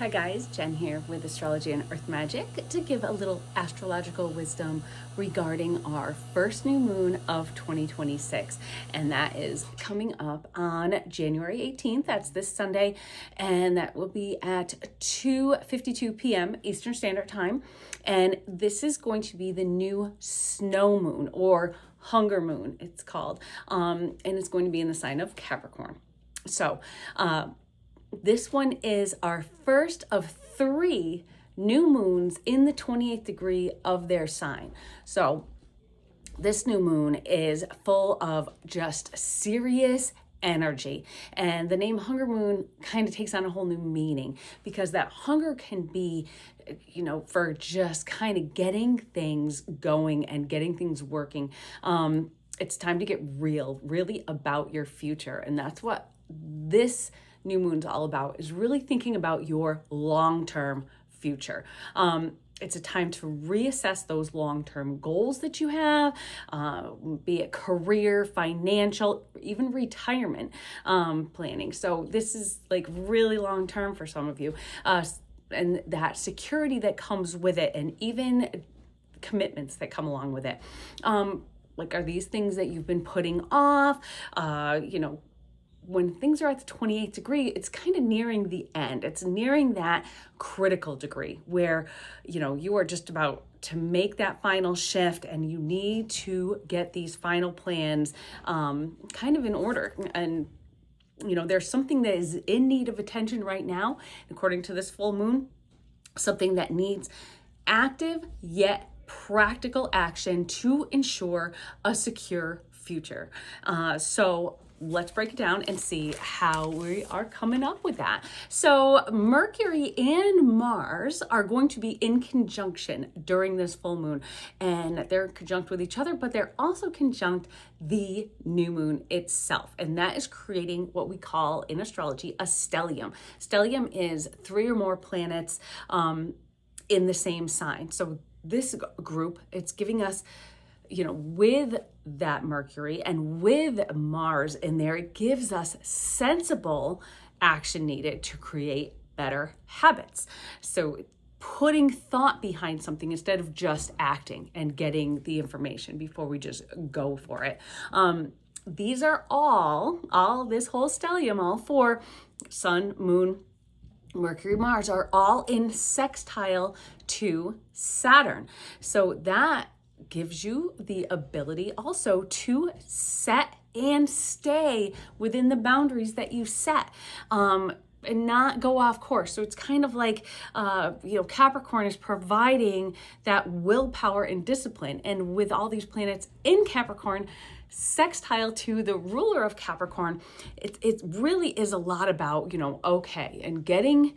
Hi guys, Jen here with Astrology and Earth Magic to give a little astrological wisdom regarding our first new moon of 2026. And that is coming up on January 18th. That's this Sunday. And that will be at 2:52 p.m. Eastern Standard Time. And this is going to be the new snow moon or hunger moon, it's called. And it's going to be in the sign of Capricorn. So, this one is our first of 3 new moons in the 28th degree of their sign. So this new moon is full of just serious energy. And the name Hunger Moon kind of takes on a whole new meaning because that hunger can be, for just kind of getting things going and getting things working. It's time to get really about your future. And that's what this new moon's all about, is really thinking about your long-term future. It's a time to reassess those long-term goals that you have, be it career, financial, even retirement planning. So this is like really long-term for some of you, and that security that comes with it, and even commitments that come along with it. Are these things that you've been putting off? When things are at the 28th degree, it's kind of nearing the end. It's nearing that critical degree where, you are just about to make that final shift and you need to get these final plans kind of in order. And, there's something that is in need of attention right now, according to this full moon, something that needs active yet practical action to ensure a secure future. So let's break it down and see how we are coming up with that. So Mercury and Mars are going to be in conjunction during this full moon, and they're conjunct with each other, but they're also conjunct the new moon itself. And that is creating what we call in astrology a stellium. Stellium is 3 or more planets in the same sign. So this group, it's giving us, with that Mercury and with Mars in there, it gives us sensible action needed to create better habits. So putting thought behind something instead of just acting and getting the information before we just go for it. These are all this whole stellium, all 4, Sun, Moon, Mercury, Mars, are all in sextile to Saturn. So that gives you the ability also to set and stay within the boundaries that you set, and not go off course. So it's kind of like, Capricorn is providing that willpower and discipline. And with all these planets in Capricorn, sextile to the ruler of Capricorn, it really is a lot about, and getting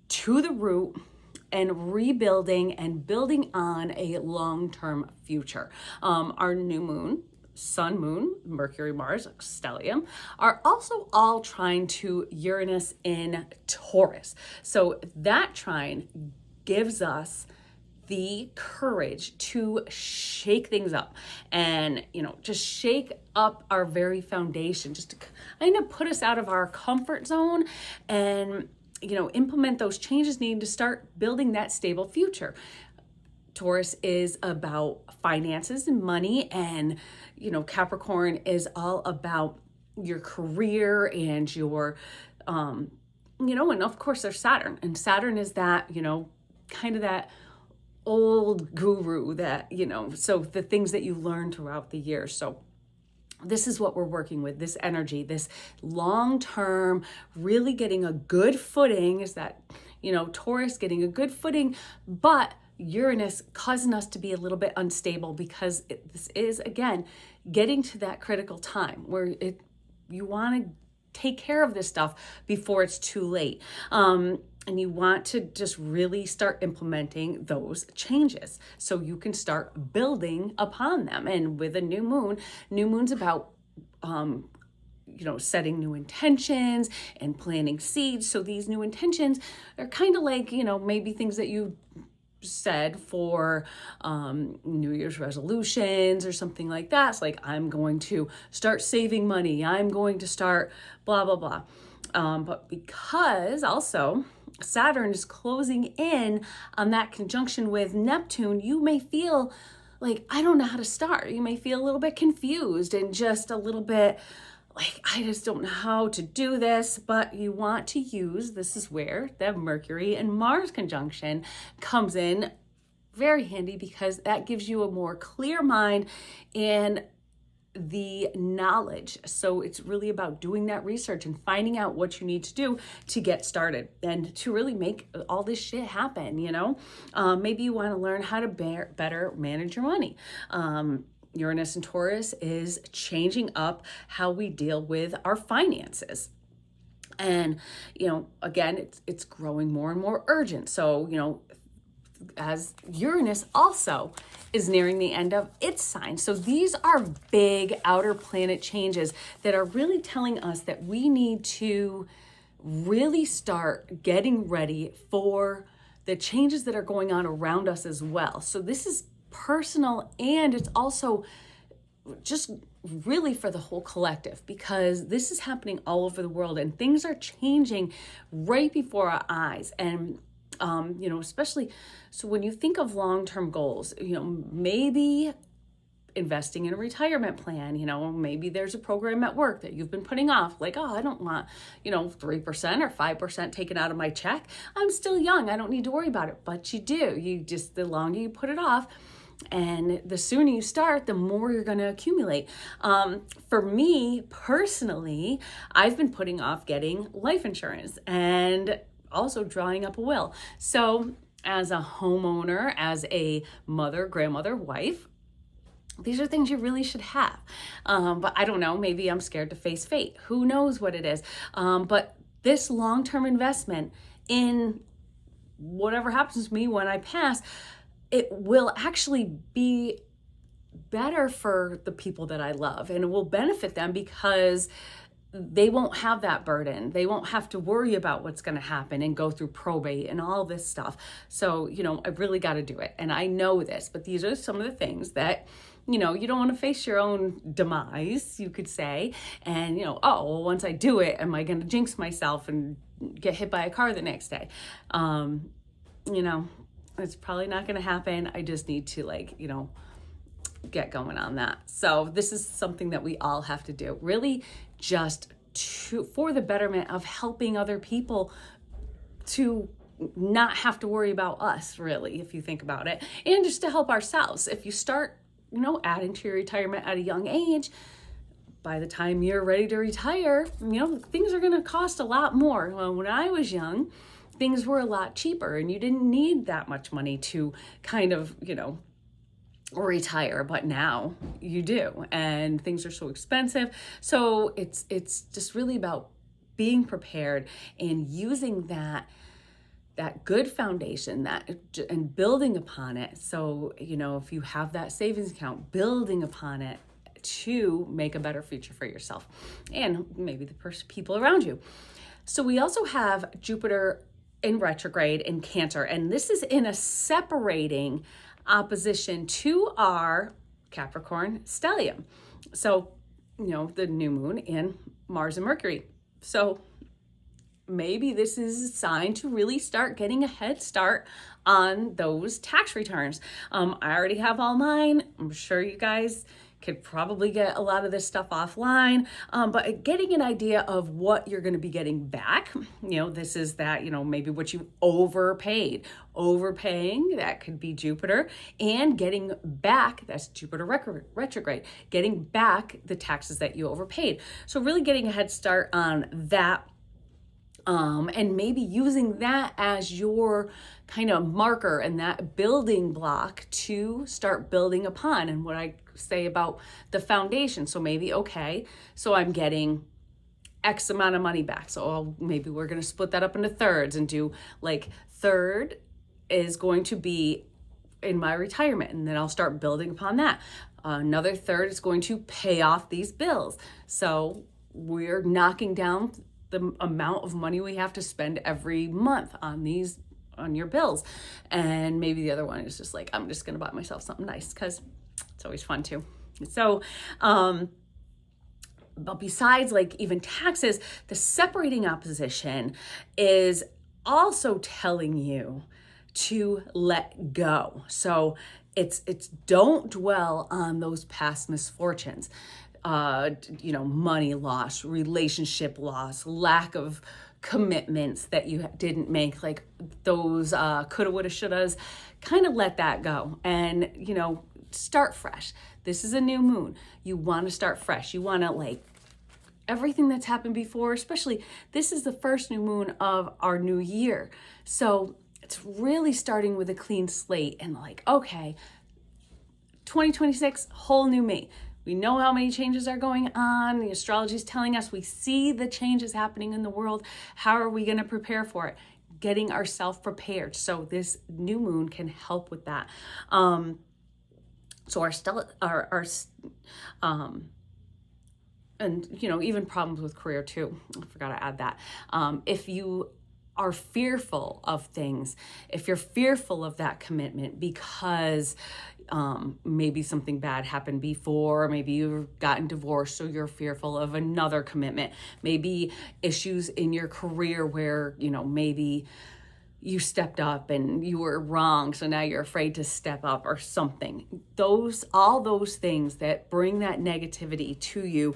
to the root and rebuilding and building on a long-term future. Our new moon, Sun, Moon, Mercury, Mars, stellium, are also all trine to Uranus in Taurus. So that trine gives us the courage to shake things up and, just shake up our very foundation, just to kind of put us out of our comfort zone and, implement those changes needed to start building that stable future. Taurus is about finances and money, and, Capricorn is all about your career and your, and of course there's Saturn, and Saturn is that, kind of that old guru that, so the things that you learn throughout the years. So this is what we're working with, this energy, this long-term, really getting a good footing is that, Taurus getting a good footing, but Uranus causing us to be a little bit unstable because this is, again, getting to that critical time where you want to take care of this stuff before it's too late. And you want to just really start implementing those changes so you can start building upon them. And with a new moon's about, setting new intentions and planting seeds. So these new intentions are kind of like, maybe things that you said for New Year's resolutions or something like that. It's like, I'm going to start saving money. I'm going to start blah, blah, blah. But because also Saturn is closing in on that conjunction with Neptune, you may feel like, I don't know how to start. You may feel a little bit confused and just a little bit like, I just don't know how to do this, but you want to use, this is where the Mercury and Mars conjunction comes in very handy, because that gives you a more clear mind and the knowledge. So it's really about doing that research and finding out what you need to do to get started and to really make all this shit happen, you know? Maybe you want to learn how to better manage your money. Uranus and Taurus is changing up how we deal with our finances. And, you know, again, it's growing more and more urgent. So, you know, as Uranus also is nearing the end of its sign. So these are big outer planet changes that are really telling us that we need to really start getting ready for the changes that are going on around us as well. So this is personal, and it's also just really for the whole collective, because this is happening all over the world and things are changing right before our eyes. And you know, especially, so when you think of long-term goals, you know, maybe investing in a retirement plan, you know, maybe there's a program at work that you've been putting off, like, oh, I don't want, you know, 3% or 5% taken out of my check. I'm still young. I don't need to worry about it. But you do. You just, the longer you put it off, and the sooner you start, the more you're going to accumulate. For me personally, I've been putting off getting life insurance and also drawing up a will. So as a homeowner, as a mother, grandmother, wife, these are things you really should have. But I don't know, maybe I'm scared to face fate. Who knows what it is? But this long-term investment in whatever happens to me when I pass, it will actually be better for the people that I love, and it will benefit them because they won't have that burden. They won't have to worry about what's going to happen and go through probate and all this stuff. So, you know, I really got to do it. And I know this, but these are some of the things that, you know, you don't want to face your own demise, you could say. And, you know, oh, well, once I do it, am I going to jinx myself and get hit by a car the next day? You know, it's probably not going to happen. I just need to, like, you know, get going on that. So this is something that we all have to do, really, just for the betterment of helping other people to not have to worry about us, really, if you think about it, and just to help ourselves. If you start, you know, adding to your retirement at a young age, by the time you're ready to retire, you know, things are going to cost a lot more. Well, when I was young, things were a lot cheaper and you didn't need that much money to kind of, you know, retire, but now you do, and things are so expensive. So it's just really about being prepared and using that good foundation, that and building upon it. So, you know, if you have that savings account, building upon it to make a better future for yourself and maybe the people around you. So we also have Jupiter in retrograde in Cancer, and this is in a separating opposition to our Capricorn stellium. So, you know, the new moon in Mars and Mercury. So maybe this is a sign to really start getting a head start on those tax returns. I already have all mine. I'm sure you guys could probably get a lot of this stuff offline, but getting an idea of what you're going to be getting back, you know, this is that, you know, maybe what you overpaid. Overpaying, that could be Jupiter, and getting back, that's Jupiter retrograde, getting back the taxes that you overpaid. So really getting a head start on that, and maybe using that as your kind of marker and that building block to start building upon. And what I say about the foundation. So maybe, okay, so I'm getting X amount of money back. So maybe we're going to split that up into thirds and do like third is going to be in my retirement. And then I'll start building upon that. Another third is going to pay off these bills. So we're knocking down the amount of money we have to spend every month on your bills. And maybe the other one is just like, I'm just going to buy myself something nice because it's always fun too. So, but besides like even taxes, the separating opposition is also telling you to let go. So it's don't dwell on those past misfortunes. Money loss, relationship loss, lack of commitments that you didn't make, like those coulda, woulda, shouldas. Kind of let that go and, start fresh. This is a new moon. You want to start fresh. You want to everything that's happened before, especially this is the first new moon of our new year. So it's really starting with a clean slate and okay, 2026, whole new me. We know how many changes are going on. The astrology is telling us we see the changes happening in the world. How are we going to prepare for it? Getting ourselves prepared. So this new moon can help with that. So even problems with career too. I forgot to add that. If you are fearful of things, if you're fearful of that commitment because maybe something bad happened before, maybe you've gotten divorced, so you're fearful of another commitment, maybe issues in your career where, maybe you stepped up and you were wrong, so now you're afraid to step up or something. All those things that bring that negativity to you,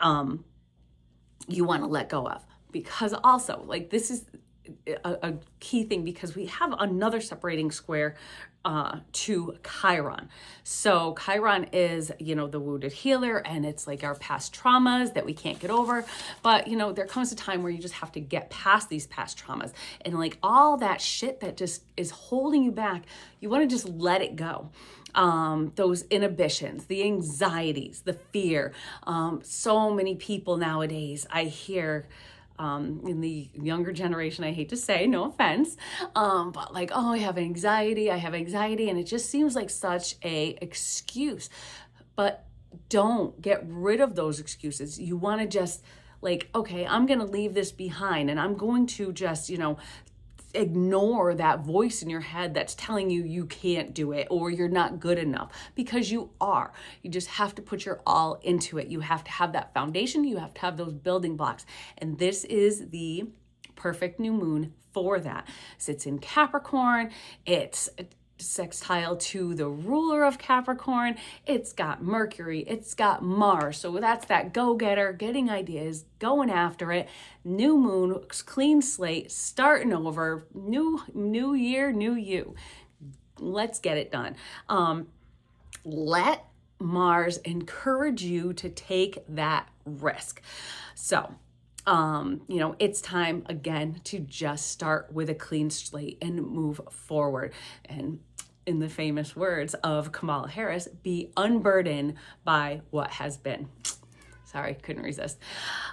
you want to let go of. Because also, this is a key thing, because we have another separating square to Chiron. So Chiron is, the wounded healer, and it's our past traumas that we can't get over. But, there comes a time where you just have to get past these past traumas, and all that shit that just is holding you back, you want to just let it go. Those inhibitions, the anxieties, the fear. So many people nowadays, I hear, in the younger generation, I hate to say, no offense, but I have anxiety, and it just seems like such a excuse. But don't get rid of those excuses. You want to just okay, I'm going to leave this behind, and I'm going to just, ignore that voice in your head that's telling you you can't do it or you're not good enough, because you are. You just have to put your all into it. You have to have that foundation. You have to have those building blocks. And this is the perfect new moon for that. Sits in Capricorn. It's sextile to the ruler of Capricorn. It's got Mercury, it's got Mars. So that's that go-getter, getting ideas, going after it. New moon, clean slate, starting over, new year, new you. Let's get it done. Let Mars encourage you to take that risk. So it's time again to just start with a clean slate and move forward. And in the famous words of Kamala Harris, be unburdened by what has been. Sorry, couldn't resist.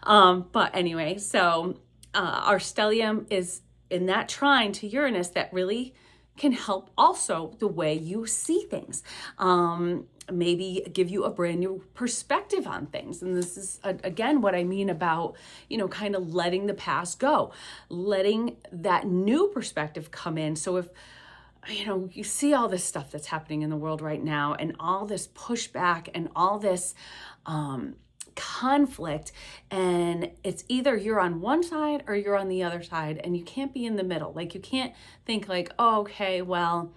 But anyway, so our stellium is in that trine to Uranus that really can help also the way you see things. Maybe give you a brand new perspective on things. And this is, again, what I mean about, kind of letting the past go, letting that new perspective come in. So if, you see all this stuff that's happening in the world right now, and all this pushback and all this conflict, and it's either you're on one side or you're on the other side, and you can't be in the middle. You can't think oh, okay, well,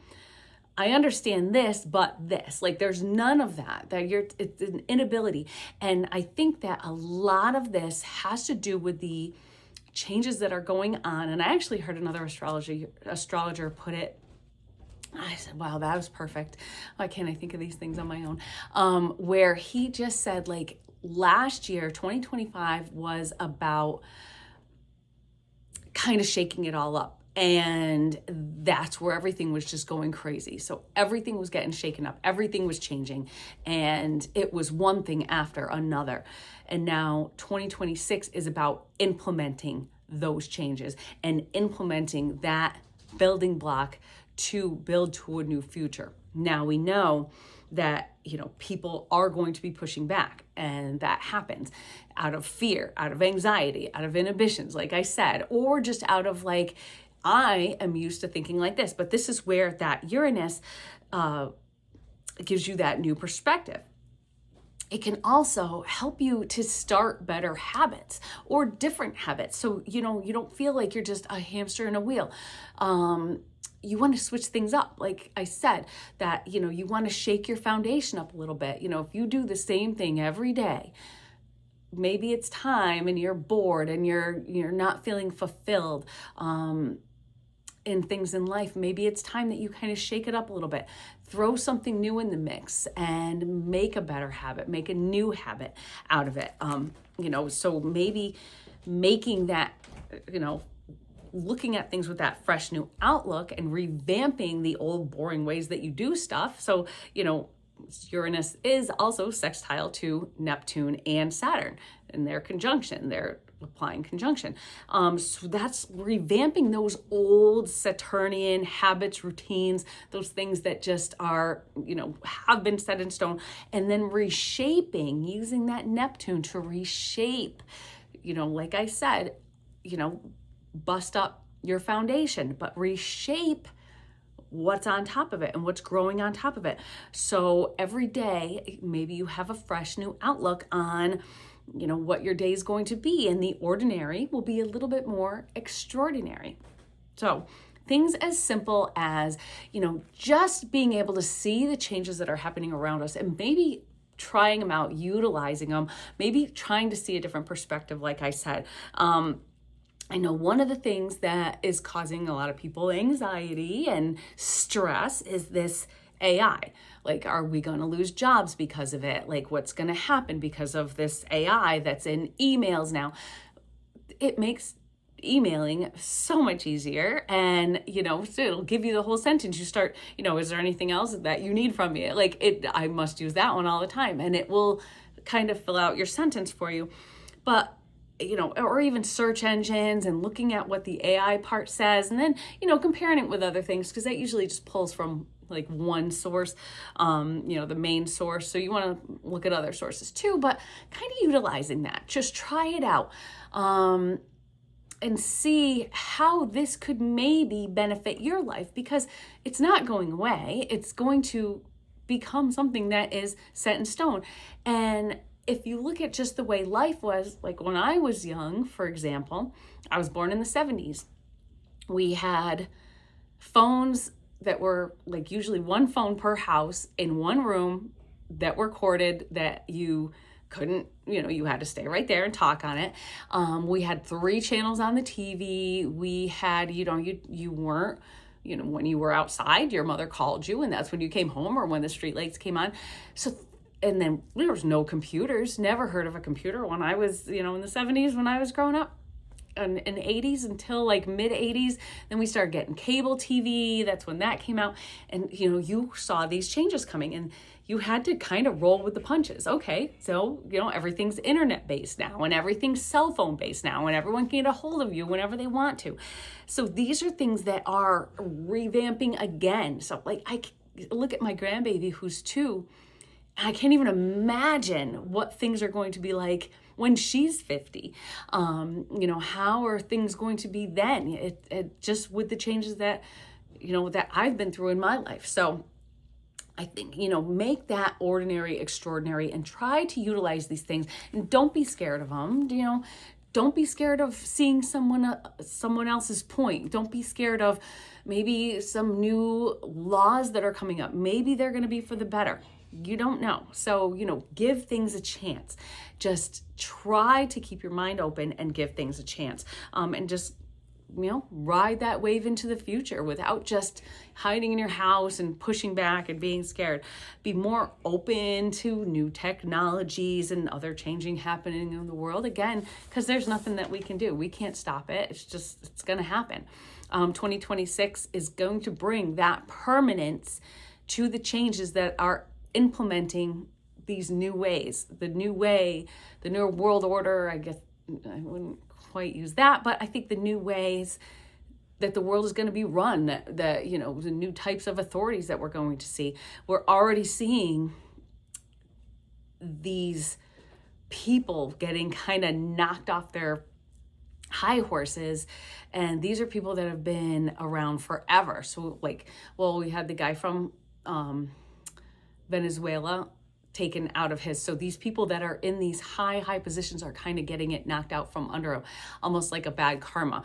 I understand this, but this. There's none of that. It's an inability. And I think that a lot of this has to do with the changes that are going on. And I actually heard another astrologer put it, I said, wow, that was perfect. Why can't I think of these things on my own? Where he just said, last year, 2025 was about kind of shaking it all up. And that's where everything was just going crazy. So everything was getting shaken up. Everything was changing. And it was one thing after another. And now 2026 is about implementing those changes and implementing that building block to build to a new future. Now we know that, people are going to be pushing back, and that happens out of fear, out of anxiety, out of inhibitions, like I said, or just out of I am used to thinking like this. But this is where that Uranus gives you that new perspective. it can also help you to start better habits or different habits. So, you don't feel like you're just a hamster in a wheel. You want to switch things up. Like I said, that, you want to shake your foundation up a little bit. If you do the same thing every day, maybe it's time and you're bored and you're not feeling fulfilled in things in life. Maybe it's time that you kind of shake it up a little bit, throw something new in the mix and make a better habit, make a new habit out of it. So maybe making that, looking at things with that fresh new outlook and revamping the old boring ways that you do stuff. So, Uranus is also sextile to Neptune and Saturn, and their conjunction, they're applying conjunction. So that's revamping those old Saturnian habits, routines, those things that just are, have been set in stone, and then reshaping, using that Neptune to reshape, like I said, bust up your foundation, but reshape what's on top of it and what's growing on top of it. So every day, maybe you have a fresh new outlook on, what your day is going to be, and the ordinary will be a little bit more extraordinary. So things as simple as, just being able to see the changes that are happening around us and maybe trying them out, utilizing them, maybe trying to see a different perspective, like I said. I know one of the things that is causing a lot of people anxiety and stress is this AI. Like, are we going to lose jobs because of it? Like, what's going to happen because of this AI that's in emails now? It makes emailing so much easier, and so it'll give you the whole sentence. You start, is there anything else that you need from me? I must use that one all the time, and it will kind of fill out your sentence for you. But or even search engines and looking at what the AI part says, and then, comparing it with other things, because that usually just pulls from like one source, the main source. So you want to look at other sources too, but kind of utilizing that. Just try it out and see how this could maybe benefit your life, because it's not going away. It's going to become something that is set in stone. And if you look at just the way life was, like when I was young, for example, I was born in the 70s. We had phones that were like usually one phone per house in one room that were corded, that you couldn't, you had to stay right there and talk on it. We had 3 channels on the TV. We had, you weren't, when you were outside, your mother called you, and that's when you came home or when the street lights came on. So, and then there was no computers, never heard of a computer when I was, in the 70s when I was growing up. In the 80s until like mid 80s, then we started getting cable TV. That's when that came out. And, you saw these changes coming and you had to kind of roll with the punches. Okay, so, everything's internet based now and everything's cell phone based now and everyone can get a hold of you whenever they want to. So these are things that are revamping again. So like I look at my grandbaby who's 2. I can't even imagine what things are going to be like when she's 50. How are things going to be then? It just with the changes that, that I've been through in my life. So I think, make that ordinary extraordinary and try to utilize these things, and don't be scared of them. Don't be scared of seeing someone else's point. Don't be scared of maybe some new laws that are coming up. Maybe they're going to be for the better. You don't know. So, give things a chance. Just try to keep your mind open and give things a chance. And just, ride that wave into the future without just hiding in your house and pushing back and being scared. Be more open to new technologies and other changing happening in the world. Again, because there's nothing that we can do. We can't stop it. It's going to happen. 2026 is going to bring that permanence to the changes that are implementing these new ways, the new way, the new world order. I guess I wouldn't quite use that, but I think the new ways that the world is going to be run, the new types of authorities that we're going to see. We're already seeing these people getting kind of knocked off their high horses, and these are people that have been around forever. So we had the guy from Venezuela taken out of his. So these people that are in these high positions are kind of getting it knocked out from under them, almost like a bad karma.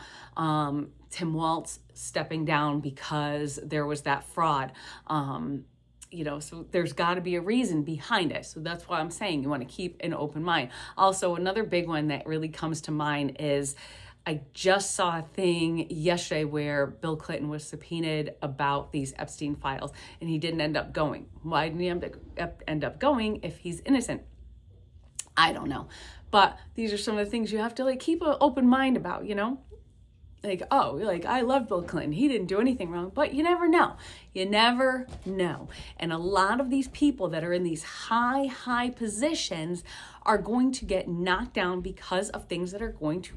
Tim Waltz stepping down because there was that fraud. So there's got to be a reason behind it. So that's why I'm saying you want to keep an open mind. Also, another big one that really comes to mind is I just saw a thing yesterday where Bill Clinton was subpoenaed about these Epstein files, and he didn't end up going. Why didn't he end up going if he's innocent? I don't know. But these are some of the things you have to keep an open mind about, I love Bill Clinton. He didn't do anything wrong, but you never know. You never know. And a lot of these people that are in these high positions are going to get knocked down because of things that are going to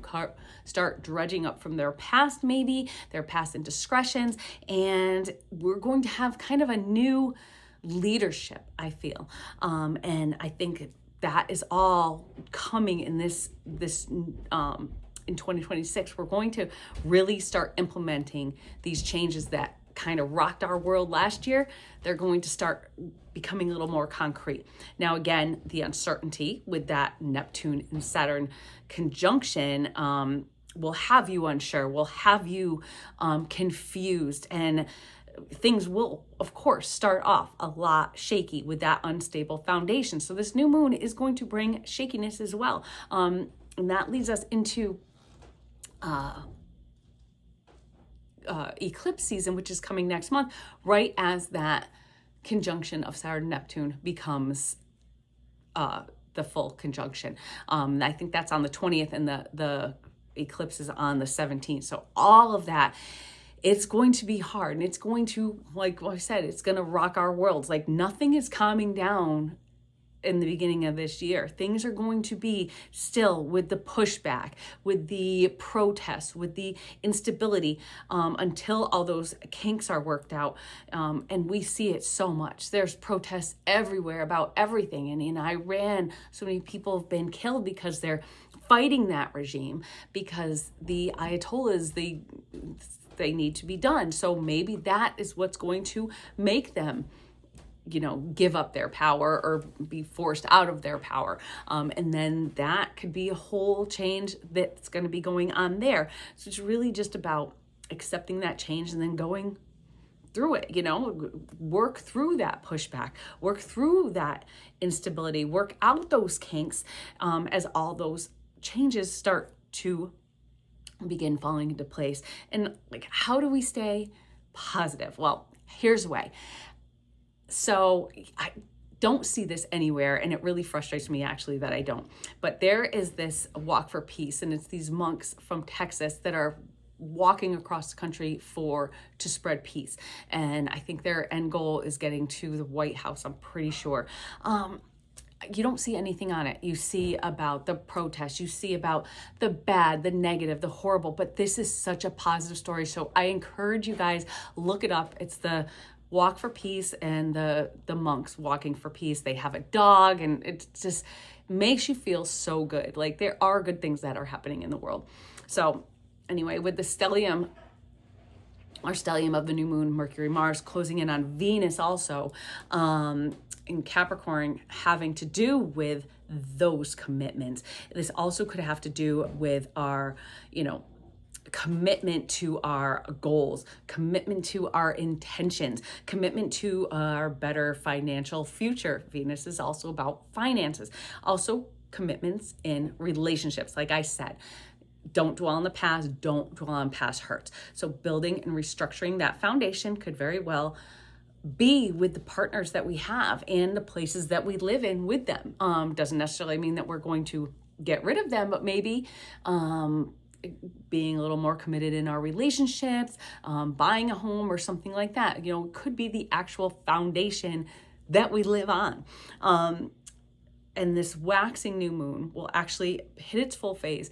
start dredging up from their past, maybe their past indiscretions. And we're going to have kind of a new leadership, I feel. And I think that is all coming in this in 2026. We're going to really start implementing these changes that kind of rocked our world last year. They're going to start becoming a little more concrete. Now, again, the uncertainty with that Neptune and Saturn conjunction will have you unsure, will have you confused, and things will, of course, start off a lot shaky with that unstable foundation. So this new moon is going to bring shakiness as well. And that leads us into eclipse season, which is coming next month, right as that conjunction of Saturn and Neptune becomes the full conjunction. I think that's on the 20th, and the eclipse is on the 17th. So all of that, it's going to be hard, and it's going to, like I said, it's going to rock our worlds. Nothing is calming down in the beginning of this year. Things are going to be still with the pushback, with the protests, with the instability, until all those kinks are worked out. And we see it so much. There's protests everywhere about everything. And in Iran, so many people have been killed because they're fighting that regime, because the Ayatollahs, they need to be done. So maybe that is what's going to make them give up their power or be forced out of their power. And then that could be a whole change that's going to be going on there. So it's really just about accepting that change and then going through it, work through that pushback, work through that instability, work out those kinks as all those changes start to begin falling into place. And how do we stay positive? Well, here's a way. So I don't see this anywhere, and it really frustrates me actually that I don't. But there is this walk for peace, and it's these monks from Texas that are walking across the country to spread peace. And I think their end goal is getting to the White House, I'm pretty sure. You don't see anything on it. You see about the protests, you see about the bad, the negative, the horrible, but this is such a positive story. So I encourage you guys, look it up. It's the Walk for Peace and the monks walking for peace. They have a dog, and it just makes you feel so good. There are good things that are happening in the world. So anyway, with the stellium, our stellium of the new moon, Mercury, Mars, closing in on Venus also, in Capricorn, having to do with those commitments. This also could have to do with our, commitment to our goals, commitment to our intentions, commitment to our better financial future. Venus is also about finances. Also, commitments in relationships. Like I said, don't dwell on the past, don't dwell on past hurts. So building and restructuring that foundation could very well be with the partners that we have and the places that we live in with them. Doesn't necessarily mean that we're going to get rid of them, but maybe being a little more committed in our relationships, buying a home or something like that. It could be the actual foundation that we live on. And this waxing new moon will actually hit its full phase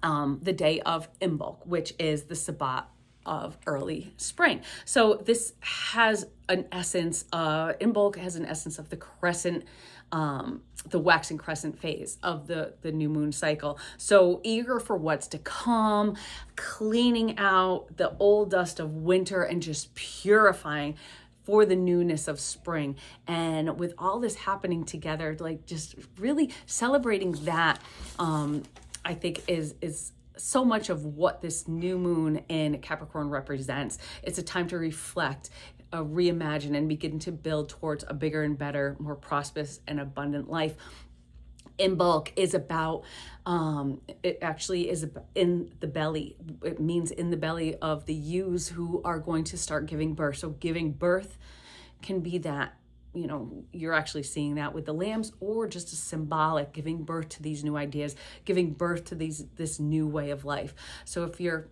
the day of Imbolc, which is the Sabbat of early spring. So this has an essence, Imbolc has an essence of the crescent, the waxing crescent phase of the new moon cycle. So eager for what's to come, cleaning out the old dust of winter and just purifying for the newness of spring. And with all this happening together, like just really celebrating that, I think is so much of what this new moon in Capricorn represents. It's a time to reflect, reimagine, and begin to build towards a bigger and better, more prosperous and abundant life. In bulk is about, it actually is in the belly. It means in the belly of the ewes who are going to start giving birth. So giving birth can be that, you know, you're actually seeing that with the lambs, or just a symbolic giving birth to these new ideas, giving birth to this new way of life. So if you're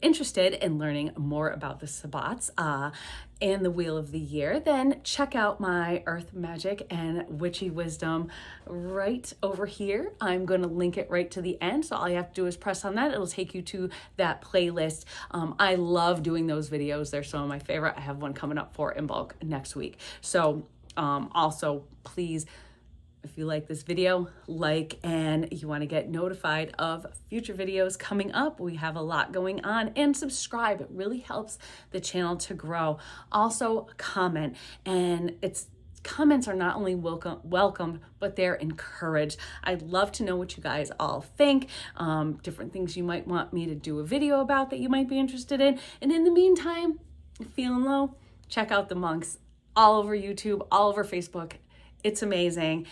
interested in learning more about the Sabbats and the Wheel of the Year, then check out my Earth Magic and Witchy Wisdom right over here. I'm going to link it right to the end. So all you have to do is press on that. It'll take you to that playlist. I love doing those videos. They're some of my favorite. I have one coming up for In Bulk next week. So also, please, if you like this video, like, and you want to get notified of future videos coming up, we have a lot going on, and subscribe. It really helps the channel to grow. Also comment, and comments are not only welcome, but they're encouraged. I'd love to know what you guys all think, different things you might want me to do a video about that you might be interested in. And in the meantime, if feeling low, check out the monks all over YouTube, all over Facebook. It's amazing.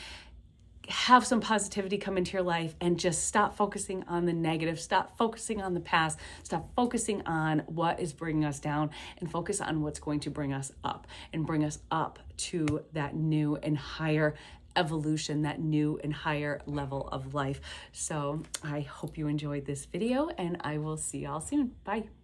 Have some positivity come into your life, and just stop focusing on the negative. Stop focusing on the past. Stop focusing on what is bringing us down, and focus on what's going to bring us up, and bring us up to that new and higher evolution, that new and higher level of life. So I hope you enjoyed this video, and I will see y'all soon. Bye.